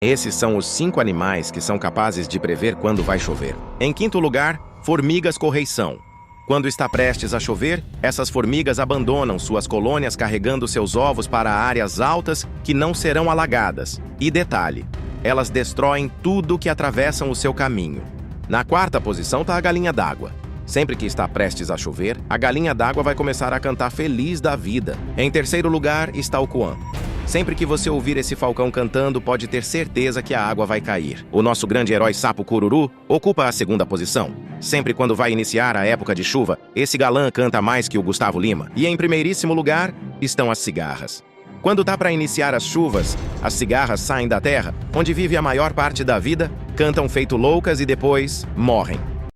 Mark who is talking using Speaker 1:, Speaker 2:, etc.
Speaker 1: Esses são os 5 animais que são capazes de prever quando vai chover. Em quinto lugar, formigas correição. Quando está prestes a chover, essas formigas abandonam suas colônias carregando seus ovos para áreas altas que não serão alagadas. E detalhe, elas destroem tudo que atravessam o seu caminho. Na quarta posição está a galinha d'água. Sempre que está prestes a chover, a galinha d'água vai começar a cantar feliz da vida. Em terceiro lugar está o coan. Sempre que você ouvir esse falcão cantando, pode ter certeza que a água vai cair. O nosso grande herói sapo cururu ocupa a segunda posição. Sempre quando vai iniciar a época de chuva, esse galã canta mais que o Gustavo Lima. E em primeiríssimo lugar estão as cigarras. Quando tá para iniciar as chuvas, as cigarras saem da terra, onde vive a maior parte da vida, cantam feito loucas e depois morrem.